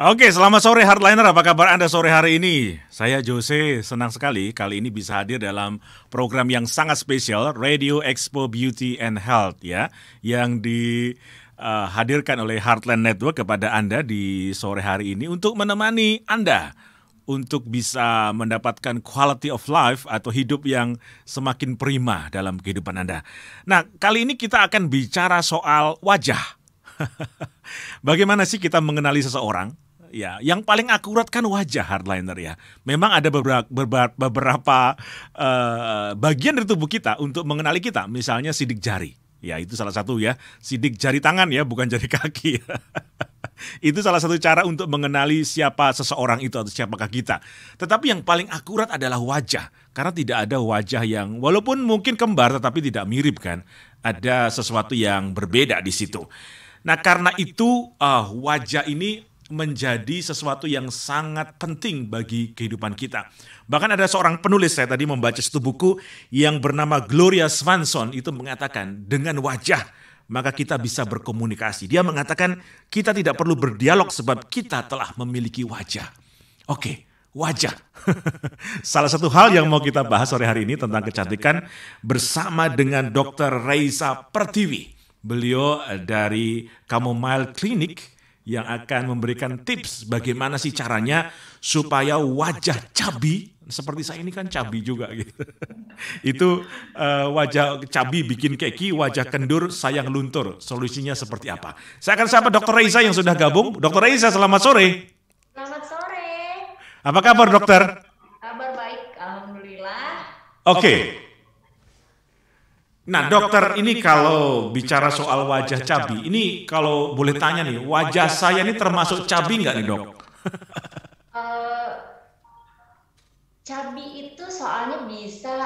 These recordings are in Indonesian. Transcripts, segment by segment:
Oke, selamat sore Hardliner. Apa kabar Anda sore hari ini? Saya Jose, senang sekali kali ini bisa hadir dalam program yang sangat spesial, Radio Expo Beauty and Health ya, yang dihadirkan oleh Heartland Network kepada Anda di sore hari ini untuk menemani Anda untuk bisa mendapatkan quality of life atau hidup yang semakin prima dalam kehidupan Anda. Nah, kali ini kita akan bicara soal wajah. Bagaimana sih kita mengenali seseorang? Ya, yang paling akurat kan wajah Hardliner ya. Memang ada beberapa bagian dari tubuh kita untuk mengenali kita. Misalnya sidik jari. Ya, itu salah satu ya. Sidik jari tangan ya, bukan jari kaki. Itu salah satu cara untuk mengenali siapa seseorang itu atau siapakah kita. Tetapi yang paling akurat adalah wajah. Karena tidak ada wajah yang walaupun mungkin kembar tetapi tidak mirip kan. Ada sesuatu yang berbeda di situ. Nah, karena itu wajah ini menjadi sesuatu yang sangat penting bagi kehidupan kita. Bahkan ada seorang penulis, saya tadi membaca satu buku yang bernama Gloria Swanson, itu mengatakan dengan wajah maka kita bisa berkomunikasi. Dia mengatakan kita tidak perlu berdialog sebab kita telah memiliki wajah. Oke, wajah. Salah satu hal yang mau kita bahas sore hari ini tentang kecantikan bersama dengan Dr. Reza Pertiwi. Beliau dari Chamomile Clinic yang akan memberikan tips bagaimana sih caranya supaya wajah cabi, seperti saya ini kan cabi juga gitu. Itu wajah cabi bikin keki, wajah kendur sayang luntur. Solusinya seperti apa? Saya akan sapa Dr. Reza yang sudah gabung. Dr. Reza, selamat sore. Selamat sore. Apa kabar dokter? Kabar baik, alhamdulillah. Oke. Nah dokter, ini kalau bicara soal wajah cabi, ini kalau boleh tanya nih, wajah saya ini termasuk cabi nggak nih dok? Cabi itu soalnya bisa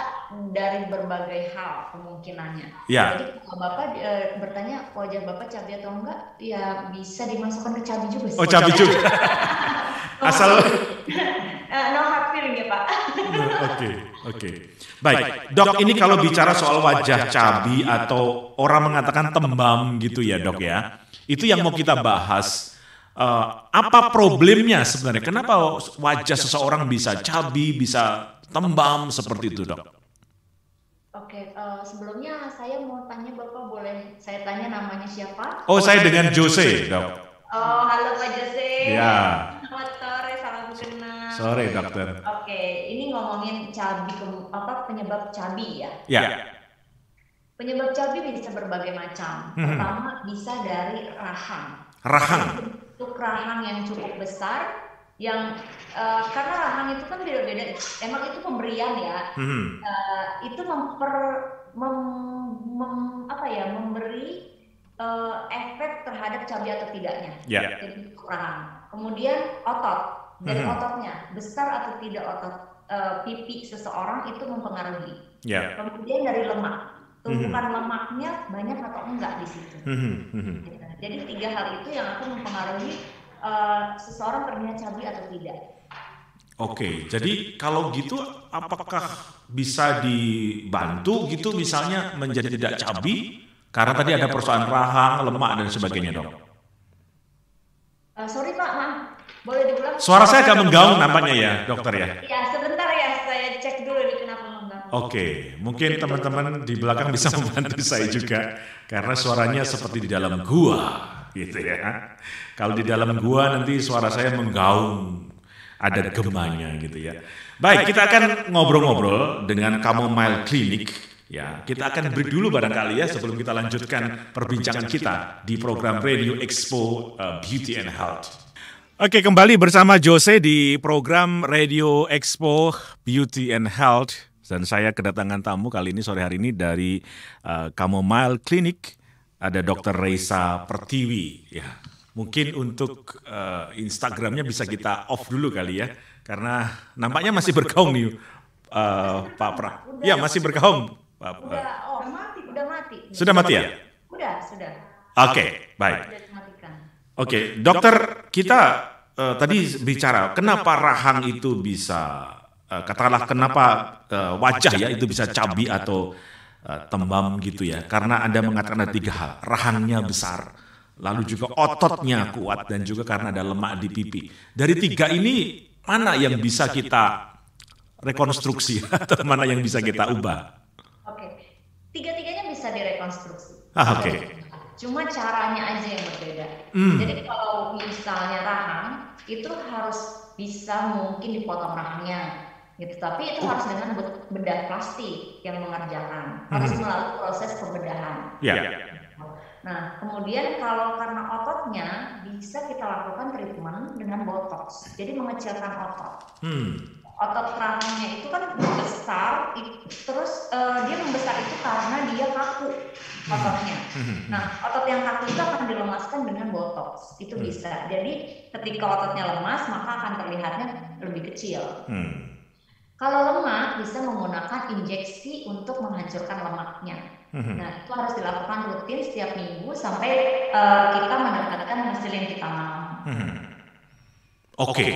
dari berbagai hal kemungkinannya. Ya. Jadi kalau Bapak bertanya wajah Bapak cabi atau enggak, ya bisa dimasukkan ke cabi juga sih. Oh cabi juga. Asal no hard feeling ya Pak. Oke. Baik, dok, ini kalau bicara soal wajah cabi atau orang mengatakan tembam gitu ya dok ya, itu yang mau kita bahas. Apa problemnya sebenarnya? Kenapa wajah seseorang bisa cabi, bisa tembam seperti itu dok? Oke, sebelumnya saya mau tanya Bapak, boleh saya tanya namanya siapa? Oh, saya dengan Jose dok. Oh, halo Pak Jose. Ya. Selamat sore, salam kenal. Sore dokter. Oke, ini ngomongin cabi, penyebab cabi ya? Ya. Penyebab cabi bisa berbagai macam. Pertama bisa dari rahang. Rahang. Untuk rahang yang cukup besar, yang karena rahang itu kan beda-beda. Emang itu pemberian ya. Itu memberi efek terhadap cabi atau tidaknya. Yeah. Jadi rahang. Kemudian otot. Dari ototnya besar atau tidak otot pipi seseorang itu mempengaruhi. Yeah. Kemudian dari lemak. Tumpukan lemaknya banyak atau enggak di situ. Jadi 3 hal itu yang akan mempengaruhi seseorang terlihat cabi atau tidak. Oke, jadi kalau gitu apakah bisa dibantu gitu misalnya menjadi tidak cabi? Karena tadi ada persoalan rahang, lemak dan sebagainya dok. Sorry Pak, maaf. Boleh diulang? Suara saya agak menggaung nampaknya ya dokter ya? Ya sebentar ya, saya cek dulu ini kenapa menggaung. Oke, mungkin teman-teman di belakang bisa membantu saya juga. Karena suaranya seperti di dalam gua gitu ya. Kalau di dalam gua nanti suara saya menggaung, ada gemanya gitu ya. Baik, kita akan ngobrol-ngobrol dengan Chamomile Clinic. Ya, kita akan break dulu barangkali ya sebelum kita lanjutkan perbincangan kita di program Radio Expo Beauty and Health. Oke, kembali bersama Jose di program Radio Expo Beauty and Health. Dan saya kedatangan tamu kali ini sore hari ini dari Chamomile Clinic. Ada Dr. Reza Pertiwi. Ya, mungkin untuk Instagramnya bisa kita off dulu kali ya. Karena nampaknya masih bergaung nih Pak Pra. Ya, masih bergaung. Udah mati. Sudah mati ya? Sudah. Oke, baik. Oke, dokter, kita tadi bicara kenapa rahang itu bisa, katakanlah kenapa wajah ya itu bisa cabi atau tembam gitu ya. Karena Anda mengatakan ada 3 hal, rahangnya besar, lalu juga ototnya kuat, dan juga karena ada lemak di pipi. Dari 3 ini, mana yang bisa kita rekonstruksi atau mana yang bisa kita ubah? Oke, tiga-tiganya bisa direkonstruksi. Oke. Cuma caranya aja yang berbeda. Jadi kalau misalnya rahang, itu harus bisa mungkin dipotong rahangnya, gitu. Tapi itu harus dengan bedah plastik yang mengerjakan, harus melalui proses pembedahan. Nah, kemudian kalau karena ototnya, bisa kita lakukan treatment dengan botox, jadi mengecilkan otot. Otot rahangnya itu kan besar, terus dia membesar itu karena dia kaku ototnya. Nah, otot yang kaku itu akan dilemaskan dengan botox, itu bisa. Jadi ketika ototnya lemas, maka akan terlihatnya lebih kecil. Kalau lemak, bisa menggunakan injeksi untuk menghancurkan lemaknya. Nah, itu harus dilakukan rutin setiap minggu sampai kita mendapatkan hasil yang kita mau. Oke.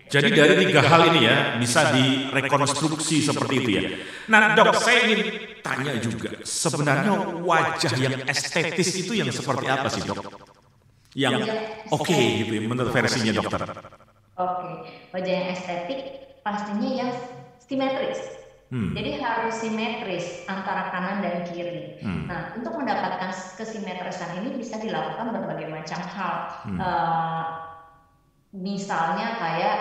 Jadi dari 3 hal ini ya, bisa direkonstruksi seperti itu ya. Nah dok, saya ingin tanya juga, sebenarnya wajah yang estetis itu yang seperti apa sih dok? Yang oke gitu ya, menurut versinya dokter. Oke, wajah yang estetik pastinya yang simetris. Jadi harus simetris antara kanan dan kiri. Nah, untuk mendapatkan kesimetrisan ini bisa dilakukan berbagai macam hal. Misalnya kayak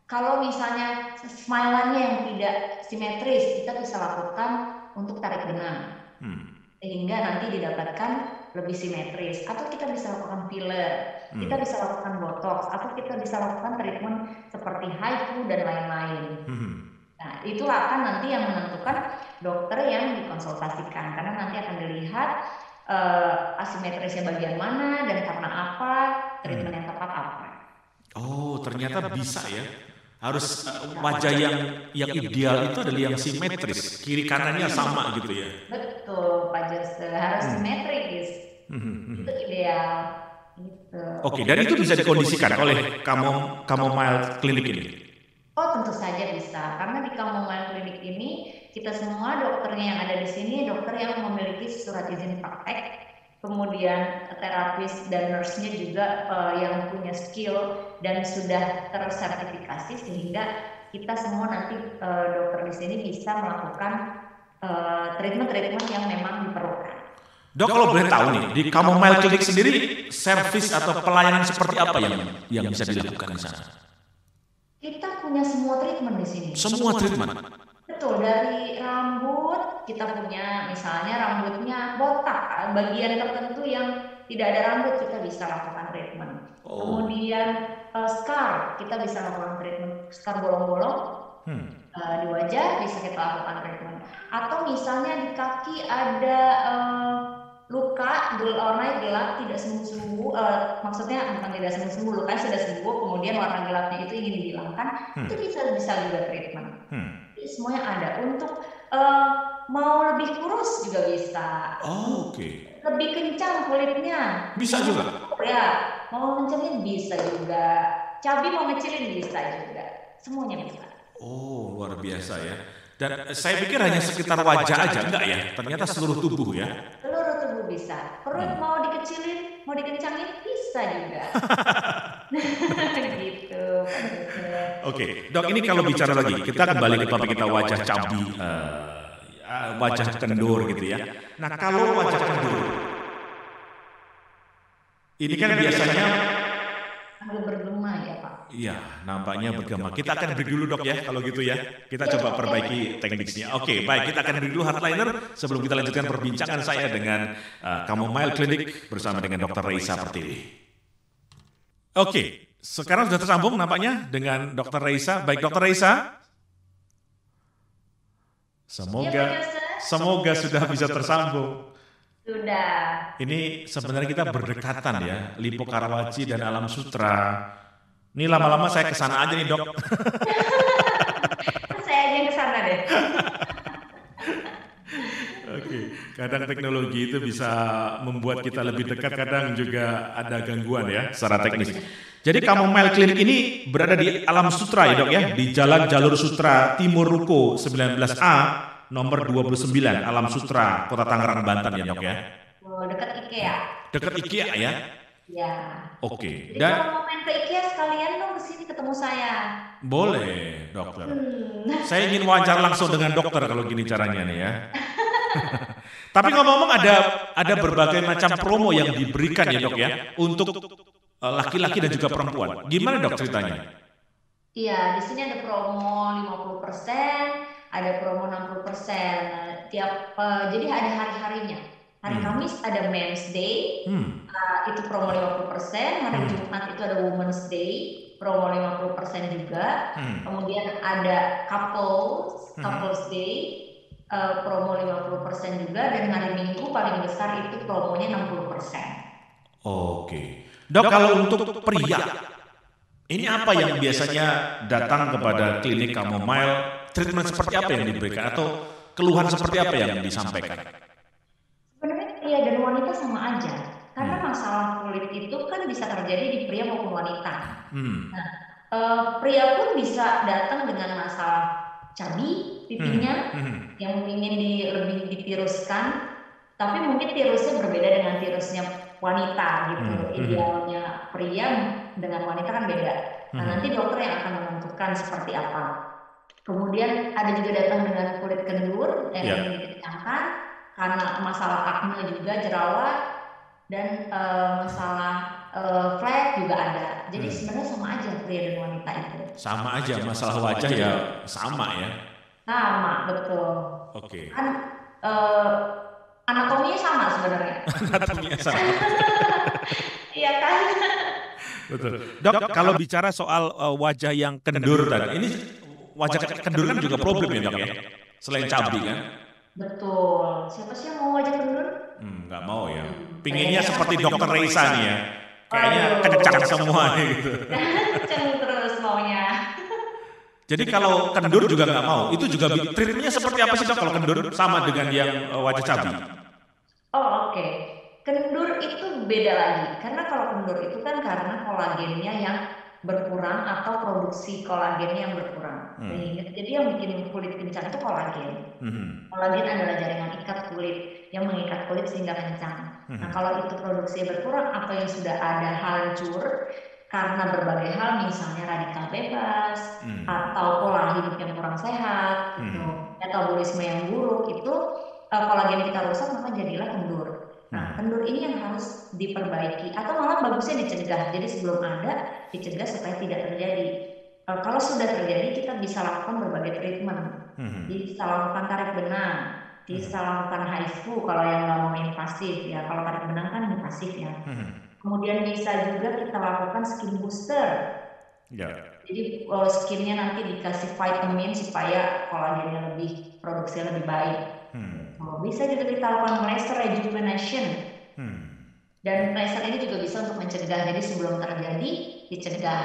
kalau misalnya smile-nya yang tidak simetris, kita bisa lakukan untuk tarik benang, sehingga nanti didapatkan lebih simetris. Atau kita bisa lakukan filler, kita bisa lakukan botox, atau kita bisa lakukan treatment seperti HIFU dan lain-lain. Nah, itulah akan nanti yang menentukan dokter yang dikonsultasikan, karena nanti akan dilihat asimetrisnya bagian mana dan karena apa, treatment yang tepat apa. Oh, ternyata bisa ya. Harus wajah yang ideal itu adalah yang simetris, kiri kanannya sama gitu ya. Betul, Pak Jose, harus simetris. Itu ideal. Gitu. Oke, dan itu bisa dikondisikan oleh Chamomile Clinic ini. Oh, tentu saja bisa. Karena di Chamomile Clinic ini kita semua dokternya yang ada di sini dokter yang memiliki surat izin praktek. Kemudian terapis dan nurse-nya juga yang punya skill dan sudah tersertifikasi, sehingga kita semua nanti dokter di sini bisa melakukan treatment-treatment yang memang diperlukan. Dok, kalau boleh tahu nih, di Chamomile Clinic sendiri servis atau pelayanan seperti apa yang bisa dilakukan di sana? Kita punya semua treatment di sini. Semua treatment? Betul, dari rambut kita punya, misalnya rambutnya botak, bagian tertentu yang tidak ada rambut kita bisa lakukan treatment. Kemudian scar, kita bisa lakukan treatment scar bolong-bolong di wajah, bisa kita lakukan treatment. Atau misalnya di kaki ada luka warna gelap tidak sembuh-sembuh, maksudnya bukan tidak sembuh-sembuh, luka sudah sembuh, kemudian warna gelapnya itu ingin dihilangkan, itu bisa juga treatment. Jadi semuanya ada. Untuk mau lebih kurus juga bisa. Oke. Lebih kencang kulitnya bisa juga. Ya, mau ngecilin bisa juga. Cabai mau ngecilin bisa juga. Semuanya bisa. Oh, luar biasa ya. Dan saya pikir hanya sekitar wajah aja, enggak ya? Ternyata seluruh tubuh ya. Seluruh tubuh bisa. Perut mau dikecilin, mau dikencangin bisa juga. Gitu. Oke, dok, ini kalau bicara lagi, kita kembali ke topik kita wajah cabi, wajah kendur gitu ya. Nah, kalau wajah kendur, ini kan biasanya bergema ya Pak. Iya, nampaknya bergema. Kita akan break dulu dok ya, kalau gitu ya. Kita coba perbaiki tekniknya. Oke, baik, kita akan break dulu hardliner sebelum kita lanjutkan perbincangan saya dengan Chamomile Clinic bersama dengan Dr. Reisa Pertiwi. Oke, sekarang sudah tersambung nampaknya dengan Dr. Reisa. Baik, Dr. Reisa. Semoga sudah bisa tersambung. Sudah. Ini sebenarnya kita berdekatan ya, Lipo Karawaci dan Alam Sutra. Ini lama-lama saya kesana aja nih dok. Saya aja yang kesana deh. Oke, kadang teknologi itu bisa membuat kita lebih dekat, kadang juga ada gangguan ya secara teknis. Jadi Chamomile Clinic ini berada di Alam Sutra ya dok ya, di Jalan Jalur Sutra Timur Ruko 19A nomor 29 Alam Sutra, Kota Tangerang, Banten ya dok ya. dekat IKEA. Dekat IKEA ya? Ya. Oke. Jadi Dan kalau mau main ke IKEA sekalian dong kesini ketemu saya. boleh, dokter. Hmm. Saya ingin wawancara langsung dengan dokter kalau gini caranya nih ya. Tapi ngomong-ngomong ada berbagai macam promo yang diberikan ya dok ya untuk laki-laki dan juga perempuan. Gimana dok ceritanya? Iya, di sini ada promo 50%, ada promo 60%. Nah, jadi ada hari-harinya. Hari Kamis ada Men's Day, itu promo 50%. Hari Jumat itu ada Women's Day, promo 50% juga. Kemudian ada Couples Day, promo 50% juga. Dan hari Minggu paling besar itu promonya 60%. Oke. Dok, kalau untuk pria, ini apa yang biasanya datang kepada klinik Chamomile? Treatment seperti apa yang diberikan atau keluhan seperti apa yang disampaikan? Sebenarnya pria dan wanita sama aja, karena masalah kulit itu kan bisa terjadi di pria maupun wanita. Nah, pria pun bisa datang dengan masalah cabi pipinya yang ingin lebih ditiruskan, tapi mungkin tirusnya berbeda dengan tirusnya wanita gitu. Idealnya pria dengan wanita kan beda. Nah, nanti dokter yang akan menentukan seperti apa. Kemudian ada juga datang dengan kulit kendur yang ingin dikencangkan karena masalah akne juga, jerawat, dan masalah flek juga ada. Jadi sebenarnya sama aja pria dan wanita itu. Sama aja, masalah wajah ya sama ya. Sama, betul. Oke. Kan anatominya sama sebenarnya. Anatominya sama. Iya kan? Betul. Dok, kalau bicara soal wajah yang kendur tadi, ini wajah kendur kan juga problem ya dok ya? Selain cabi kan? Betul. Siapa sih yang mau wajah kendur? Nggak mau ya. Pinginnya seperti dokter Reisa nih ya. Kayaknya kencang semua gitu. Kencang terus maunya. Jadi kalau kendur juga nggak mau. Itu juga treatmentnya seperti apa sih dok kalau kendur? Sama dengan yang wajah cabi? Oh oke. Kendur itu beda lagi. Karena kalau kendur itu kan karena kolagennya yang berkurang atau produksi kolagennya yang berkurang. Jadi yang bikin kulit kencang itu kolagen. Kolagen adalah jaringan ikat kulit yang mengikat kulit sehingga kencang. Nah kalau itu produksi berkurang atau yang sudah ada hancur karena berbagai hal, misalnya radikal bebas atau pola hidup yang kurang sehat, metabolisme yang buruk, itu kolagen kita rusak maka jadilah kendur. Nah, kendur ini yang harus diperbaiki atau malah bagusnya dicegah. Jadi sebelum ada, dicegah supaya tidak terjadi. Kalau sudah terjadi, kita bisa lakukan berbagai treatment. Bisa lakukan tarik benang, bisa lakukan HIFU kalau yang nggak mau invasif ya. Kalau tarik benang kan invasif ya. Kemudian bisa juga kita lakukan skin booster. Jadi skinnya nanti dikasih vitamin supaya kolagennya produksinya lebih baik. Bisa juga kita lakukan laser rejuvenation. Dan laser ini juga bisa untuk mencegah. Jadi sebelum terjadi, dicegah.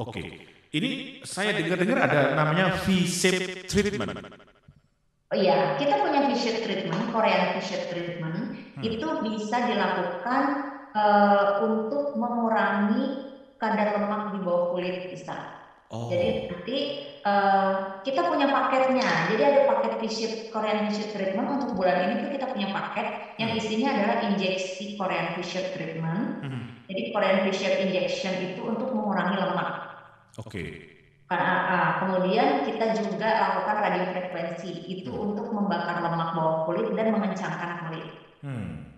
Oke. Ini saya dengar ada namanya V-shape treatment. Oh iya, kita punya V-shape treatment, Korean V-shape treatment. Itu bisa dilakukan untuk mengurangi kadar lemak di bawah kulit bisa. Jadi nanti kita punya paketnya. Jadi ada paket Korean V-shape treatment untuk bulan ini tuh kita punya paket yang isinya adalah injeksi Korean V-shape treatment. Jadi Korean V-shape injection itu untuk mengurangi lemak. Kemudian kita juga lakukan radiofrekuensi itu untuk membakar lemak bawah kulit dan mengencangkan kulit.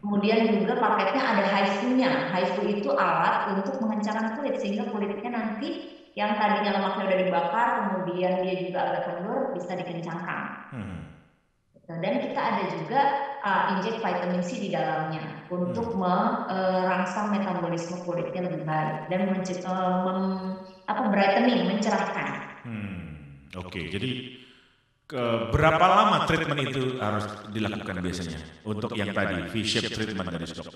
Kemudian juga paketnya ada HIFU-nya. HIFU itu alat untuk mengencangkan kulit sehingga kulitnya nanti yang tadinya lemaknya udah dibakar, kemudian dia juga agak kendur, bisa dikencangkan. Dan kita ada juga injek vitamin C di dalamnya untuk merangsang metabolisme kulitnya lebih baik dan brightening, mencerahkan. Jadi berapa lama treatment itu harus dilakukan biasanya untuk yang tadi V-shape treatment tadi dok?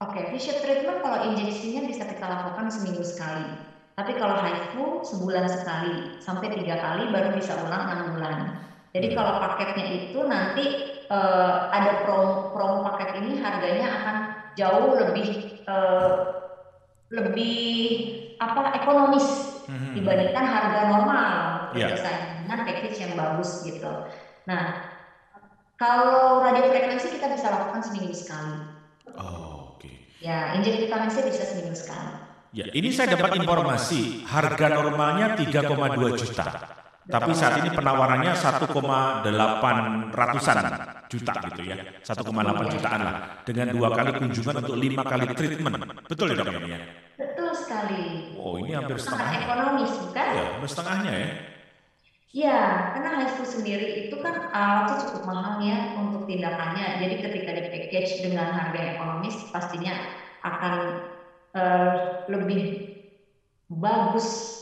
V-shape treatment kalau injeksinya bisa kita lakukan seminggu sekali. Tapi kalau HIFU sebulan sekali sampai 3 kali baru bisa ulang 6 bulan. Jadi kalau paketnya itu nanti ada promo paket ini harganya akan jauh lebih ekonomis dibandingkan harga normal biasanya dengan package yang bagus gitu. Nah, Kalau radiofrekuensi kita bisa lakukan seminggu sekali. Oh, oke. Ya, injek vitamin C bisa seminggu sekali. Ya, ini saya dapat informasi harga normalnya 3,2 juta. Tapi saat ini penawarannya 1,8 ratusan juta gitu ya. 1,8 jutaan lah. Dengan 2 kali kunjungan untuk 5 kali treatment. Betul ya dok ini ya? Betul sekali. Oh, ini hampir Sangat setengahnya. ekonomis, bukan? Ya, hampir setengahnya ya. Ya, karena HIFU sendiri itu kan alatnya cukup mahal ya untuk tindakannya. Jadi ketika di package dengan harga yang ekonomis, pastinya akan eh, lebih bagus,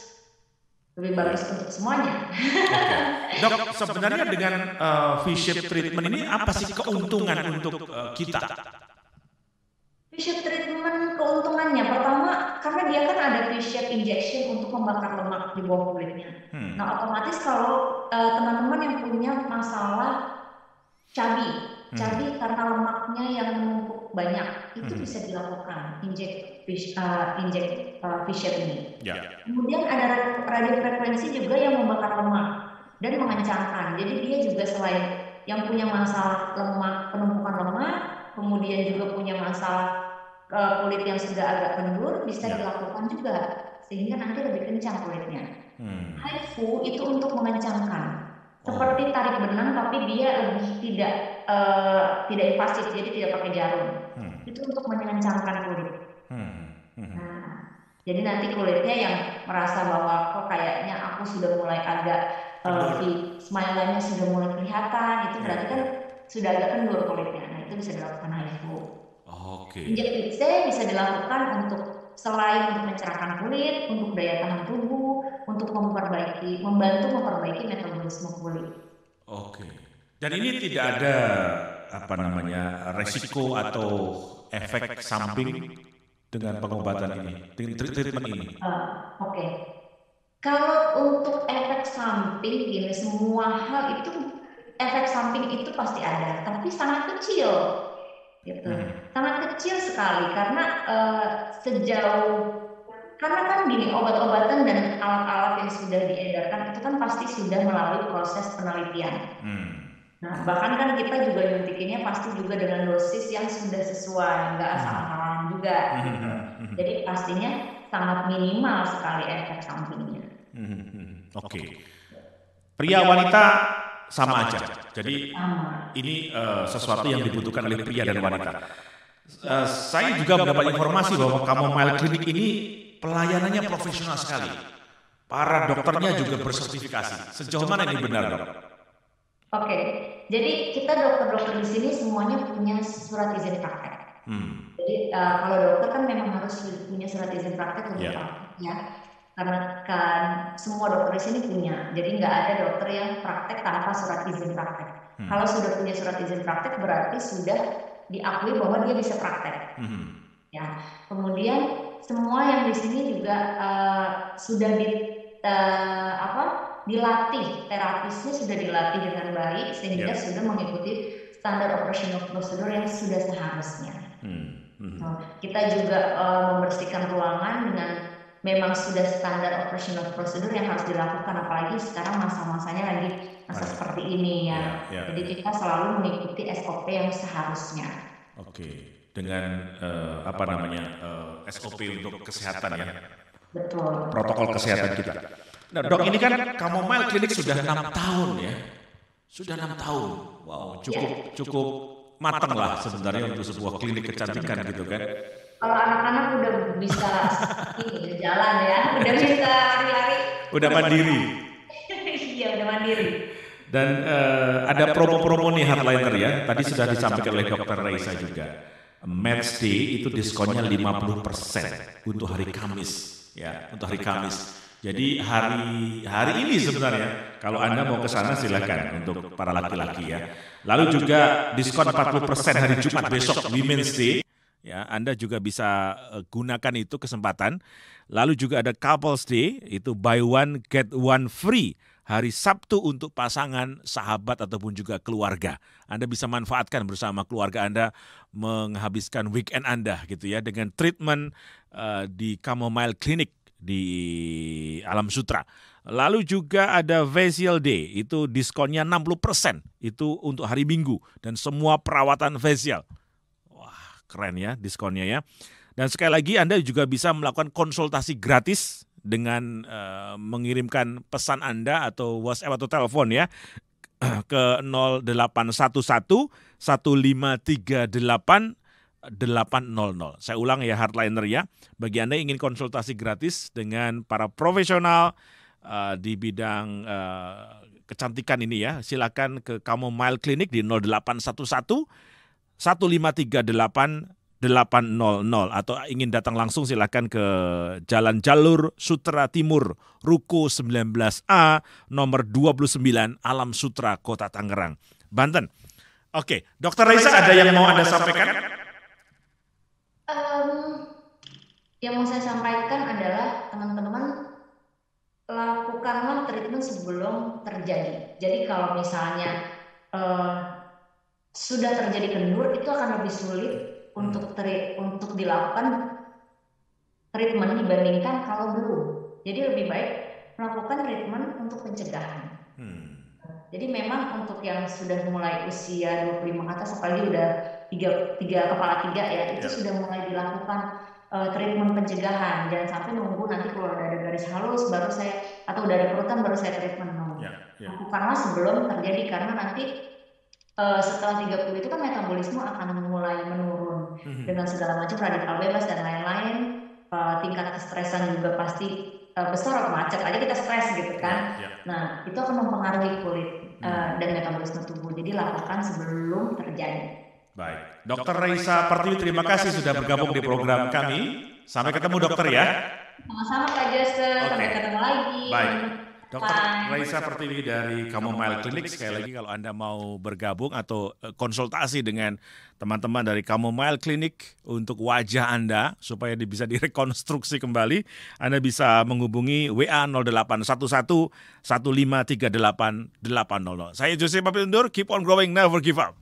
untuk semuanya. Dok, sebenarnya dengan V-shape treatment ini apa sih keuntungan untuk kita? V-shape treatment keuntungannya pertama karena dia kan ada V-shape injection untuk membakar lemak di bawah kulitnya. Nah, otomatis kalau teman-teman yang punya masalah cabi karena lemaknya yang menumpuk banyak, itu bisa dilakukan injek V-shape ini. Ya. Kemudian ada radiofrekuensi juga yang membakar lemak dan mengencangkan. Jadi dia juga selain yang punya masalah lemak, penumpukan lemak, kemudian juga punya masalah kulit yang sudah agak kendur, bisa dilakukan juga sehingga nanti lebih kencang kulitnya. HIFU itu untuk mengencangkan, seperti tarik benang tapi dia lebih tidak invasif, jadi tidak pakai jarum. Itu untuk mengencangkan kulit. Nah, jadi nanti kulitnya yang merasa bahwa kok kayaknya aku sudah mulai agak smile-nya sudah mulai kelihatan, itu berarti kan sudah agak kendur kulitnya. Nah, itu bisa dilakukan HIFU. Injek VC bisa dilakukan selain untuk mencerahkan kulit, untuk daya tahan tubuh, untuk membantu memperbaiki metabolisme kulit. Oke. Dan ini tidak ada resiko atau efek samping dengan pengobatan ini, dengan treatment ini. Oke. Kalau untuk efek samping gini, semua hal itu efek samping itu pasti ada, tapi sangat kecil. Gitu. Sangat kecil sekali karena karena kan gini, obat-obatan dan alat-alat yang sudah diedarkan itu kan pasti sudah melalui proses penelitian. Nah, bahkan kan kita juga nyuntikinnya pasti juga dengan dosis yang sudah sesuai, nggak asal-asalan juga. Jadi pastinya sangat minimal sekali efek sampingnya. Oke. Pria wanita sama aja. Jadi ini sesuatu yang dibutuhkan oleh pria dan wanita. Saya juga mendapat informasi bahwa Chamomile Clinic ini pelayanannya profesional sekali. Para dokternya juga bersertifikasi. Sejauh mana ini benar, dok? Oke, jadi kita dokter-dokter di sini semuanya punya surat izin praktek. Jadi kalau dokter kan memang harus punya surat izin praktek untuk praktek ya. Karena kan semua dokter di sini punya, jadi nggak ada dokter yang praktek tanpa surat izin praktek. Kalau sudah punya surat izin praktek berarti sudah diakui bahwa dia bisa praktek. Ya, kemudian semua yang di sini juga sudah dilatih, terapisnya sudah dilatih dengan baik sehingga sudah mengikuti standar operational procedure yang sudah seharusnya. Kita juga membersihkan ruangan dengan memang sudah standar operational procedure yang harus dilakukan, apalagi sekarang masa-masanya lagi masa seperti ini ya. Jadi kita selalu mengikuti SOP yang seharusnya. Oke, dengan SOP untuk kesehatan ya. Betul. Protokol kesehatan kita. Nah, dok, ini kan Chamomile Clinic sudah 6 tahun ya. Sudah 6 tahun. Wow, cukup matang lah sebenarnya untuk sebuah klinik kecantikan gitu kan. Kalau anak-anak udah bisa jalan ya, udah bisa lari-lari. Udah mandiri. Iya, udah mandiri. Dan ada promo-promo nih Hardliner ya. Tadi sudah disampaikan oleh Dr. Raisa juga. Men's Day itu diskonnya 50% untuk hari Kamis ya, untuk hari Kamis. Jadi hari ini sebenarnya kalau Anda mau ke sana silakan untuk para laki-laki ya. Lalu juga diskon 40% hari Jumat besok Women's Day. Ya, Anda juga bisa gunakan itu kesempatan. Lalu juga ada Couples Day, itu buy one get one free. Hari Sabtu untuk pasangan, sahabat ataupun juga keluarga. Anda bisa manfaatkan bersama keluarga Anda menghabiskan weekend Anda gitu ya dengan treatment di Chamomile Clinic di Alam Sutra. Lalu juga ada facial day, itu diskonnya 60%. Itu untuk hari Minggu dan semua perawatan facial. Wah, keren ya diskonnya ya. Dan sekali lagi Anda juga bisa melakukan konsultasi gratis dengan mengirimkan pesan Anda atau WhatsApp atau telepon ya ke 0811 1538 800. Saya ulang ya hardliner ya. Bagi Anda yang ingin konsultasi gratis dengan para profesional di bidang kecantikan ini ya, silakan ke Chamomile Clinic di 0811 1538 800 atau ingin datang langsung silakan ke Jalan Jalur Sutra Timur, Ruko 19A, nomor 29, Alam Sutra, Kota Tangerang, Banten. Oke, Dokter Raisa ada yang mau Anda sampaikan? Yang mau saya sampaikan adalah teman-teman lakukanlah treatment sebelum terjadi. Jadi kalau misalnya sudah terjadi kendur, itu akan lebih sulit untuk dilakukan treatment dibandingkan kalau belum. Jadi lebih baik melakukan treatment untuk pencegahan. Jadi memang untuk yang sudah mulai usia 25 ke atas, apalagi udah kepala tiga ya, itu sudah mulai dilakukan treatment pencegahan. Jangan sampai nunggu nanti kalau udah ada garis halus baru saya, atau udah ada kerutan baru saya treatment. Lakukanlah sebelum terjadi, karena nanti setelah 30 itu kan metabolisme akan mulai menurun dengan segala macam radikal bebas dan lain-lain. Tingkat kestresan juga pasti besar, macet aja kita stres gitu kan. Nah, itu akan mempengaruhi kulit dan metabolisme tubuh. Jadi lakukan sebelum terjadi. Baik, Dokter Raisa Pertiwi, terima kasih sudah bergabung di program kami. Sampai ketemu dokter ya. Sama-sama Kak Jose, sampai ketemu lagi. Baik, Dokter Raisa Pertiwi dari Chamomile Clinic. Sekali lagi kalau Anda mau bergabung atau konsultasi dengan teman-teman dari Chamomile Clinic untuk wajah Anda supaya bisa direkonstruksi kembali, Anda bisa menghubungi WA 0811 1538 800. Saya Jose pamit undur, keep on growing, never give up.